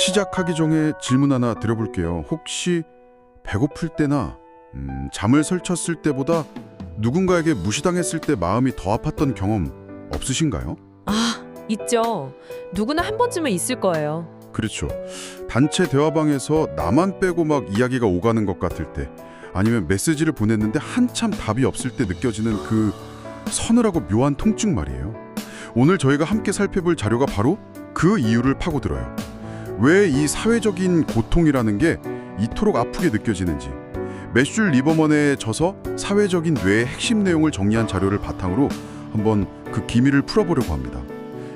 시작하기 전에 질문 하나 드려볼게요. 혹시 배고플 때나 잠을 설쳤을 때보다 누군가에게 무시당했을 때 마음이 더 아팠던 경험 없으신가요? 아, 있죠. 누구나 한 번쯤은 있을 거예요. 그렇죠. 단체 대화방에서 나만 빼고 막 이야기가 오가는 것 같을 때, 아니면 메시지를 보냈는데 한참 답이 없을 때 느껴지는 그 서늘하고 묘한 통증 말이에요. 오늘 저희가 함께 살펴볼 자료가 바로 그 이유를 파고들어요. 왜 이 사회적인 고통이라는 게 이토록 아프게 느껴지는지, 매슐 리버먼의 저서 사회적인 뇌의 핵심 내용을 정리한 자료를 바탕으로 한번 그 기밀을 풀어보려고 합니다.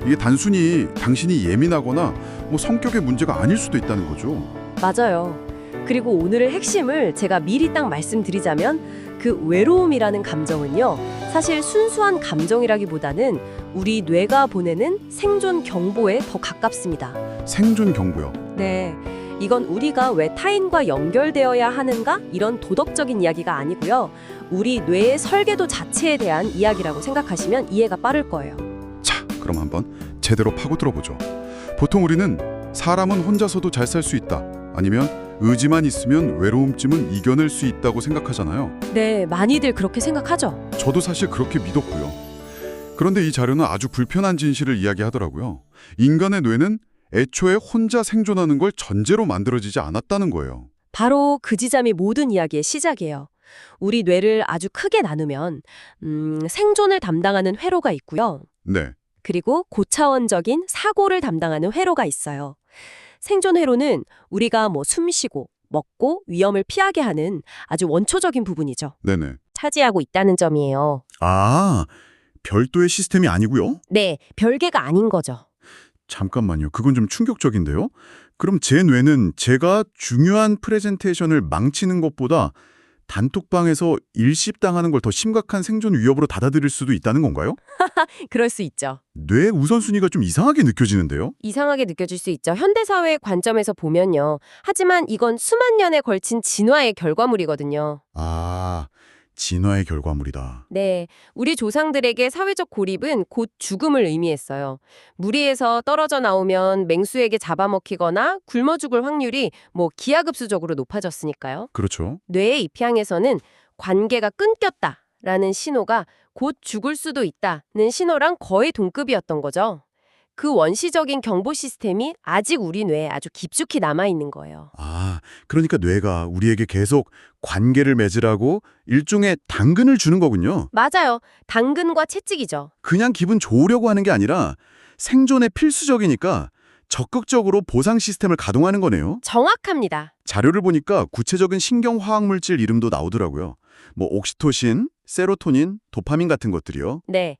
이게 단순히 당신이 예민하거나 성격의 문제가 아닐 수도 있다는 거죠. 맞아요. 그리고 오늘의 핵심을 제가 미리 딱 말씀드리자면 그 외로움이라는 감정은요. 사실 순수한 감정이라기보다는 우리 뇌가 보내는 생존 경보에 더 가깝습니다. 생존 경보요. 네. 이건 우리가 왜 타인과 연결되어야 하는가? 이런 도덕적인 이야기가 아니고요. 우리 뇌의 설계도 자체에 대한 이야기라고 생각하시면 이해가 빠를 거예요. 자, 그럼 한번 제대로 파고들어보죠. 보통 우리는 사람은 혼자서도 잘 살 수 있다, 아니면 의지만 있으면 외로움쯤은 이겨낼 수 있다고 생각하잖아요. 네, 많이들 그렇게 생각하죠. 저도 사실 그렇게 믿었고요. 그런데 이 자료는 아주 불편한 진실을 이야기하더라고요. 인간의 뇌는 애초에 혼자 생존하는 걸 전제로 만들어지지 않았다는 거예요. 바로 그 지점이 모든 이야기의 시작이에요. 우리 뇌를 아주 크게 나누면 생존을 담당하는 회로가 있고요. 네. 그리고 고차원적인 사고를 담당하는 회로가 있어요. 생존 회로는 우리가 숨쉬고 먹고 위험을 피하게 하는 아주 원초적인 부분이죠. 네네. 차지하고 있다는 점이에요. 아, 별도의 시스템이 아니고요? 네, 별개가 아닌 거죠. 잠깐만요. 그건 좀 충격적인데요? 그럼 제 뇌는 제가 중요한 프레젠테이션을 망치는 것보다 단톡방에서 일십당하는 걸 더 심각한 생존 위협으로 받아들일 수도 있다는 건가요? 그럴 수 있죠. 뇌 우선순위가 좀 이상하게 느껴지는데요? 이상하게 느껴질 수 있죠. 현대사회의 관점에서 보면요. 하지만 이건 수만 년에 걸친 진화의 결과물이거든요. 아, 진화의 결과물이다. 네, 우리 조상들에게 사회적 고립은 곧 죽음을 의미했어요. 무리에서 떨어져 나오면 맹수에게 잡아먹히거나 굶어 죽을 확률이 기하급수적으로 높아졌으니까요. 그렇죠. 뇌의 입향에서는 관계가 끊겼다라는 신호가 곧 죽을 수도 있다는 신호랑 거의 동급이었던 거죠. 그 원시적인 경보 시스템이 아직 우리 뇌에 아주 깊숙이 남아있는 거예요. 아, 그러니까 뇌가 우리에게 계속 관계를 맺으라고 일종의 당근을 주는 거군요. 맞아요. 당근과 채찍이죠. 그냥 기분 좋으려고 하는 게 아니라 생존에 필수적이니까 적극적으로 보상 시스템을 가동하는 거네요. 정확합니다. 자료를 보니까 구체적인 신경화학 물질 이름도 나오더라고요. 옥시토신, 세로토닌, 도파민 같은 것들이요. 네,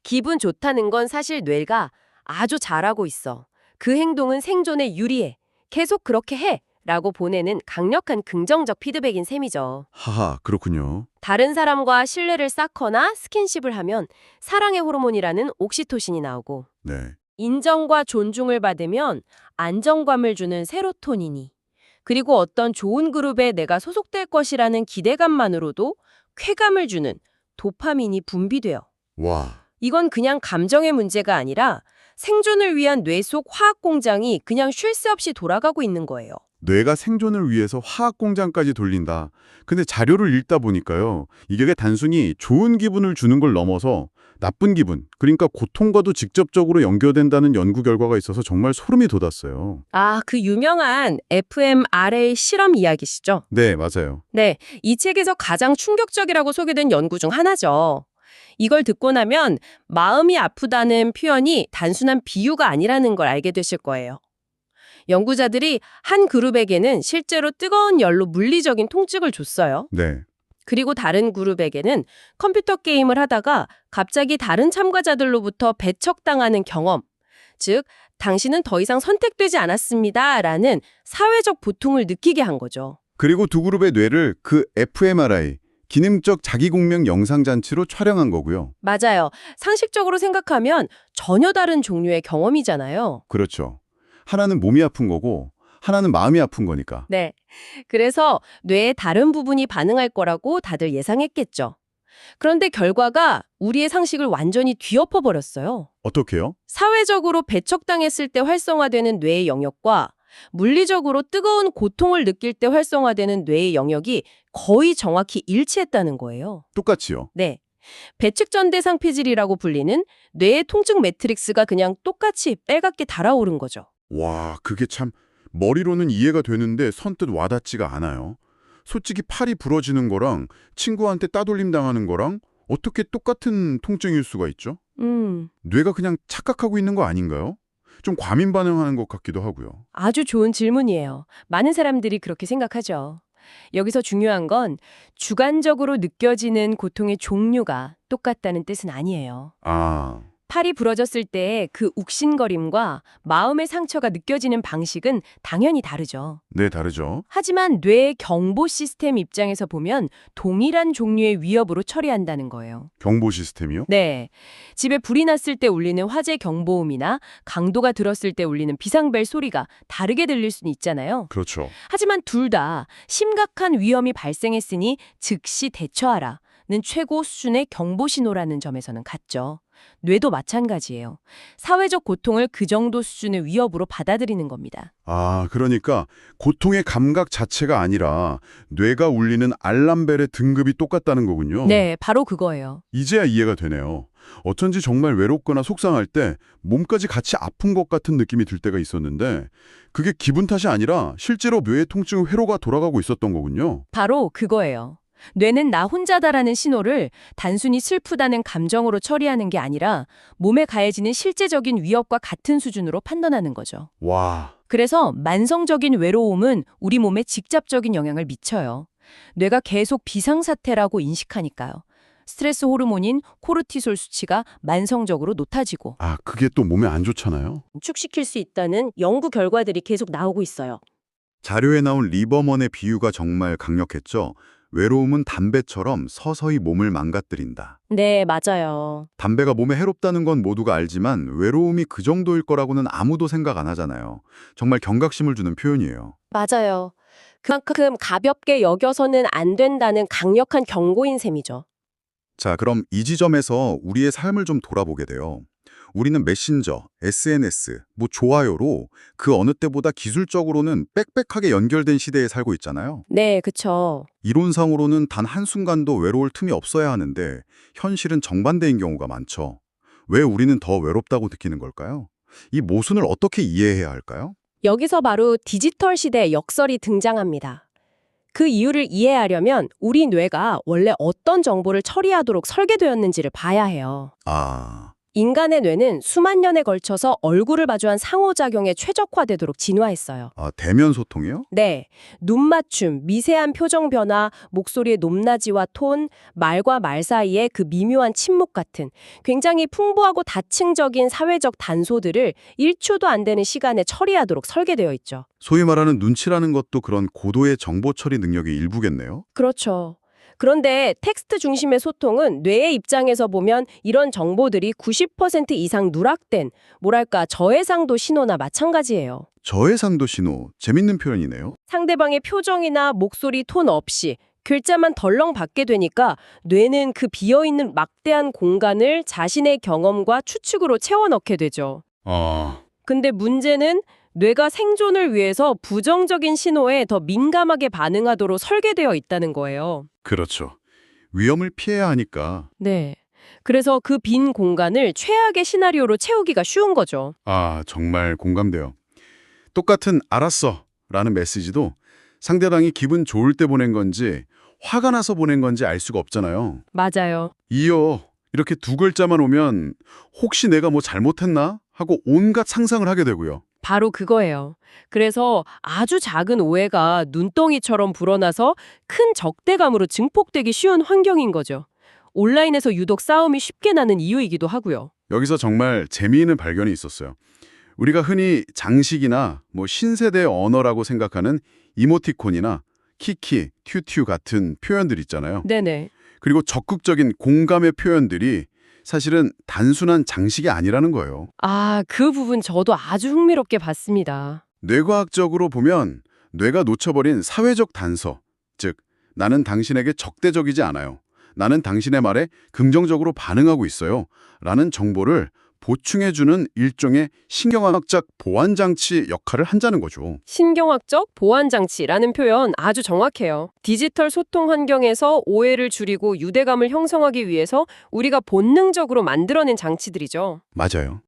기분 좋다는 건 사실 뇌가 아주 잘하고 있어. 그 행동은 생존에 유리해. 계속 그렇게 해. 라고 보내는 강력한 긍정적 피드백인 셈이죠. 하하, 그렇군요. 다른 사람과 신뢰를 쌓거나 스킨십을 하면 사랑의 호르몬이라는 옥시토신이 나오고, 네. 인정과 존중을 받으면 안정감을 주는 세로토닌이, 그리고 어떤 좋은 그룹에 내가 소속될 것이라는 기대감만으로도 쾌감을 주는 도파민이 분비돼요. 와. 이건 그냥 감정의 문제가 아니라 생존을 위한 뇌 속 화학 공장이 그냥 쉴 새 없이 돌아가고 있는 거예요. 뇌가 생존을 위해서 화학 공장까지 돌린다. 근데 자료를 읽다 보니까요. 이게 단순히 좋은 기분을 주는 걸 넘어서 나쁜 기분, 그러니까 고통과도 직접적으로 연결된다는 연구 결과가 있어서 정말 소름이 돋았어요. 아, 그 유명한 fMRA 실험 이야기시죠? 네, 맞아요. 네, 이 책에서 가장 충격적이라고 소개된 연구 중 하나죠. 이걸 듣고 나면 마음이 아프다는 표현이 단순한 비유가 아니라는 걸 알게 되실 거예요. 연구자들이 한 그룹에게는 실제로 뜨거운 열로 물리적인 통증을 줬어요. 네. 그리고 다른 그룹에게는 컴퓨터 게임을 하다가 갑자기 다른 참가자들로부터 배척당하는 경험, 즉 당신은 더 이상 선택되지 않았습니다 라는 사회적 고통을 느끼게 한 거죠. 그리고 두 그룹의 뇌를 그 fMRI, 기능적 자기공명 영상장치로 촬영한 거고요. 맞아요. 상식적으로 생각하면 전혀 다른 종류의 경험이잖아요. 그렇죠. 하나는 몸이 아픈 거고 하나는 마음이 아픈 거니까. 네. 그래서 뇌의 다른 부분이 반응할 거라고 다들 예상했겠죠. 그런데 결과가 우리의 상식을 완전히 뒤엎어 버렸어요. 어떻게요? 사회적으로 배척당했을 때 활성화되는 뇌의 영역과 물리적으로 뜨거운 고통을 느낄 때 활성화되는 뇌의 영역이 거의 정확히 일치했다는 거예요. 똑같이요. 네. 배측전대상 피질이라고 불리는 뇌의 통증 매트릭스가 그냥 똑같이 빨갛게 달아오른 거죠. 와, 그게 참 머리로는 이해가 되는데 선뜻 와닿지가 않아요. 솔직히 팔이 부러지는 거랑 친구한테 따돌림 당하는 거랑 어떻게 똑같은 통증일 수가 있죠? 뇌가 그냥 착각하고 있는 거 아닌가요? 좀 과민 반응하는 것 같기도 하고요. 아주 좋은 질문이에요. 많은 사람들이 그렇게 생각하죠. 여기서 중요한 건 주관적으로 느껴지는 고통의 종류가 똑같다는 뜻은 아니에요. 아, 팔이 부러졌을 때 그 욱신거림과 마음의 상처가 느껴지는 방식은 당연히 다르죠. 네, 다르죠. 하지만 뇌의 경보 시스템 입장에서 보면 동일한 종류의 위협으로 처리한다는 거예요. 경보 시스템이요? 네. 집에 불이 났을 때 울리는 화재 경보음이나 강도가 들었을 때 울리는 비상벨 소리가 다르게 들릴 수는 있잖아요. 그렇죠. 하지만 둘 다 심각한 위험이 발생했으니 즉시 대처하라는 최고 수준의 경보 신호라는 점에서는 같죠. 뇌도 마찬가지예요. 사회적 고통을 그 정도 수준의 위협으로 받아들이는 겁니다. 아, 그러니까 고통의 감각 자체가 아니라 뇌가 울리는 알람벨의 등급이 똑같다는 거군요. 네, 바로 그거예요. 이제야 이해가 되네요. 어쩐지 정말 외롭거나 속상할 때 몸까지 같이 아픈 것 같은 느낌이 들 때가 있었는데 그게 기분 탓이 아니라 실제로 뇌의 통증 회로가 돌아가고 있었던 거군요. 바로 그거예요. 뇌는 나 혼자다라는 신호를 단순히 슬프다는 감정으로 처리하는 게 아니라 몸에 가해지는 실제적인 위협과 같은 수준으로 판단하는 거죠. 와, 그래서 만성적인 외로움은 우리 몸에 직접적인 영향을 미쳐요. 뇌가 계속 비상사태라고 인식하니까요. 스트레스 호르몬인 코르티솔 수치가 만성적으로 높아지고 아, 그게 또 몸에 안 좋잖아요. 축시킬 수 있다는 연구 결과들이 계속 나오고 있어요. 자료에 나온 리버먼의 비유가 정말 강력했죠. 외로움은 담배처럼 서서히 몸을 망가뜨린다. 네, 맞아요. 담배가 몸에 해롭다는 건 모두가 알지만 외로움이 그 정도일 거라고는 아무도 생각 안 하잖아요. 정말 경각심을 주는 표현이에요. 맞아요. 그만큼 가볍게 여겨서는 안 된다는 강력한 경고인 셈이죠. 자, 그럼 이 지점에서 우리의 삶을 좀 돌아보게 돼요. 우리는 메신저, SNS, 좋아요로 그 어느 때보다 기술적으로는 빽빽하게 연결된 시대에 살고 있잖아요. 네, 그쵸. 이론상으로는 단 한순간도 외로울 틈이 없어야 하는데 현실은 정반대인 경우가 많죠. 왜 우리는 더 외롭다고 느끼는 걸까요? 이 모순을 어떻게 이해해야 할까요? 여기서 바로 디지털 시대의 역설이 등장합니다. 그 이유를 이해하려면 우리 뇌가 원래 어떤 정보를 처리하도록 설계되었는지를 봐야 해요. 아, 인간의 뇌는 수만 년에 걸쳐서 얼굴을 마주한 상호작용에 최적화되도록 진화했어요. 대면 소통이요? 네, 눈맞춤, 미세한 표정 변화, 목소리의 높낮이와 톤, 말과 말 사이의 그 미묘한 침묵 같은 굉장히 풍부하고 다층적인 사회적 단소들을 1초도 안 되는 시간에 처리하도록 설계되어 있죠. 소위 말하는 눈치라는 것도 그런 고도의 정보 처리 능력의 일부겠네요. 그렇죠. 그런데 텍스트 중심의 소통은 뇌의 입장에서 보면 이런 정보들이 90% 이상 누락된, 저해상도 신호나 마찬가지예요. 저해상도 신호, 재밌는 표현이네요. 상대방의 표정이나 목소리 톤 없이 글자만 덜렁 받게 되니까 뇌는 그 비어있는 막대한 공간을 자신의 경험과 추측으로 채워넣게 되죠. 근데 문제는 뇌가 생존을 위해서 부정적인 신호에 더 민감하게 반응하도록 설계되어 있다는 거예요. 그렇죠. 위험을 피해야 하니까. 네. 그래서 그 빈 공간을 최악의 시나리오로 채우기가 쉬운 거죠. 아, 정말 공감돼요. 똑같은 알았어 라는 메시지도 상대방이 기분 좋을 때 보낸 건지 화가 나서 보낸 건지 알 수가 없잖아요. 맞아요. 이어 이렇게 두 글자만 오면 혹시 내가 뭐 잘못했나 하고 온갖 상상을 하게 되고요. 바로 그거예요. 그래서 아주 작은 오해가 눈덩이처럼 불어나서 큰 적대감으로 증폭되기 쉬운 환경인 거죠. 온라인에서 유독 싸움이 쉽게 나는 이유이기도 하고요. 여기서 정말 재미있는 발견이 있었어요. 우리가 흔히 장식이나 신세대 언어라고 생각하는 이모티콘이나 키키, 튜튜 같은 표현들 있잖아요. 네네. 그리고 적극적인 공감의 표현들이 사실은 단순한 장식이 아니라는 거예요. 아, 그 부분 저도 아주 흥미롭게 봤습니다. 뇌과학적으로 보면 뇌가 놓쳐버린 사회적 단서, 즉 나는 당신에게 적대적이지 않아요. 나는 당신의 말에 긍정적으로 반응하고 있어요. 라는 정보를 보충해주는 일종의 신경학적 보완장치 역할을 한다는 거죠. 신경학적 보완장치라는 표현 아주 정확해요. 디지털 소통 환경에서 오해를 줄이고 유대감을 형성하기 위해서 우리가 본능적으로 만들어낸 장치들이죠. 맞아요.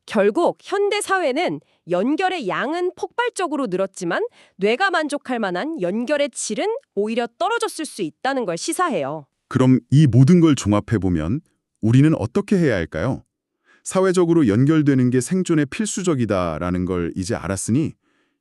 결국 현대 사회는 연결의 양은 폭발적으로 늘었지만 뇌가 만족할 만한 연결의 질은 오히려 떨어졌을 수 있다는 걸 시사해요. 그럼 이 모든 걸 종합해보면 우리는 어떻게 해야 할까요? 사회적으로 연결되는 게 생존에 필수적이다라는 걸 이제 알았으니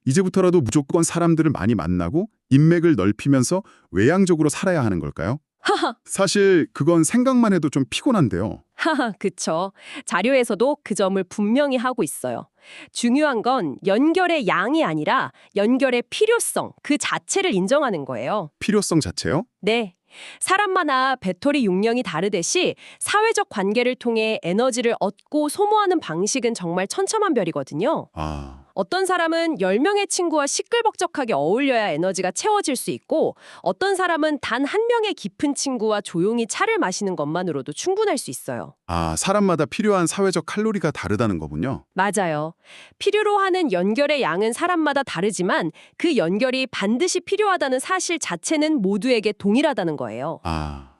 이제부터라도 무조건 사람들을 많이 만나고 인맥을 넓히면서 외향적으로 살아야 하는 걸까요? 하하, 사실 그건 생각만 해도 좀 피곤한데요. 하하, 그쵸. 자료에서도 그 점을 분명히 하고 있어요. 중요한 건 연결의 양이 아니라 연결의 필요성, 그 자체를 인정하는 거예요. 필요성 자체요? 네. 사람마다 배터리 용량이 다르듯이 사회적 관계를 통해 에너지를 얻고 소모하는 방식은 정말 천차만별이거든요. 어떤 사람은 10명의 친구와 시끌벅적하게 어울려야 에너지가 채워질 수 있고 어떤 사람은 단 한 명의 깊은 친구와 조용히 차를 마시는 것만으로도 충분할 수 있어요. 사람마다 필요한 사회적 칼로리가 다르다는 거군요. 맞아요. 필요로 하는 연결의 양은 사람마다 다르지만 그 연결이 반드시 필요하다는 사실 자체는 모두에게 동일하다는 거예요.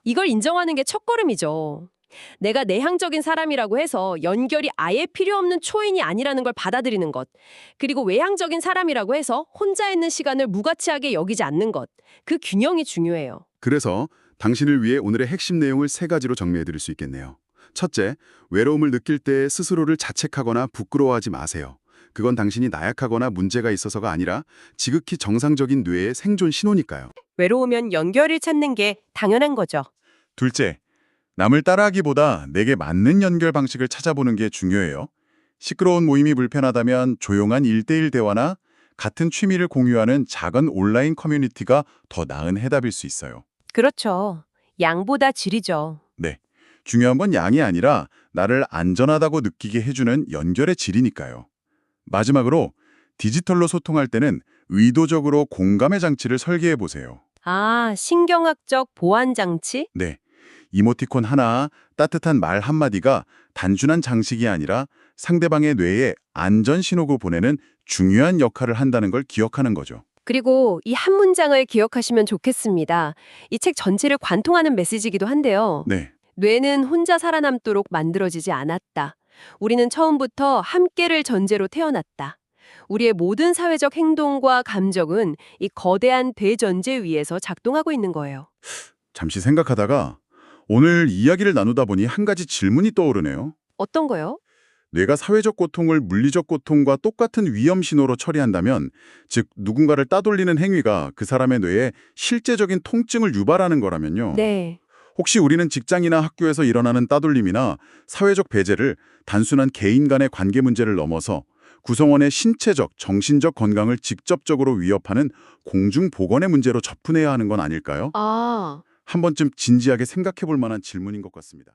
이걸 인정하는 게 첫걸음이죠. 내가 내향적인 사람이라고 해서 연결이 아예 필요 없는 초인이 아니라는 걸 받아들이는 것. 그리고 외향적인 사람이라고 해서 혼자 있는 시간을 무가치하게 여기지 않는 것. 그 균형이 중요해요. 그래서 당신을 위해 오늘의 핵심 내용을 3가지로 정리해드릴 수 있겠네요. 첫째, 외로움을 느낄 때 스스로를 자책하거나 부끄러워하지 마세요. 그건 당신이 나약하거나 문제가 있어서가 아니라 지극히 정상적인 뇌의 생존 신호니까요. 외로우면 연결을 찾는 게 당연한 거죠. 둘째, 남을 따라하기보다 내게 맞는 연결 방식을 찾아보는 게 중요해요. 시끄러운 모임이 불편하다면 조용한 1대1 대화나 같은 취미를 공유하는 작은 온라인 커뮤니티가 더 나은 해답일 수 있어요. 그렇죠. 양보다 질이죠. 네, 중요한 건 양이 아니라 나를 안전하다고 느끼게 해주는 연결의 질이니까요. 마지막으로 디지털로 소통할 때는 의도적으로 공감의 장치를 설계해 보세요. 신경학적 보완 장치? 네, 이모티콘 하나, 따뜻한 말 한마디가 단순한 장식이 아니라 상대방의 뇌에 안전 신호를 보내는 중요한 역할을 한다는 걸 기억하는 거죠. 그리고 이 한 문장을 기억하시면 좋겠습니다. 이 책 전체를 관통하는 메시지이기도 한데요. 네, 뇌는 혼자 살아남도록 만들어지지 않았다. 우리는 처음부터 함께를 전제로 태어났다. 우리의 모든 사회적 행동과 감정은 이 거대한 대전제 위에서 작동하고 있는 거예요. 잠시 생각하다가 오늘 이야기를 나누다 보니 한 가지 질문이 떠오르네요. 어떤 거요? 뇌가 사회적 고통을 물리적 고통과 똑같은 위험 신호로 처리한다면, 즉 누군가를 따돌리는 행위가 그 사람의 뇌에 실제적인 통증을 유발하는 거라면요. 네. 혹시 우리는 직장이나 학교에서 일어나는 따돌림이나 사회적 배제를 단순한 개인 간의 관계 문제를 넘어서 구성원의 신체적, 정신적 건강을 직접적으로 위협하는 공중보건의 문제로 접근해야 하는 건 아닐까요? 한 번쯤 진지하게 생각해 볼 만한 질문인 것 같습니다.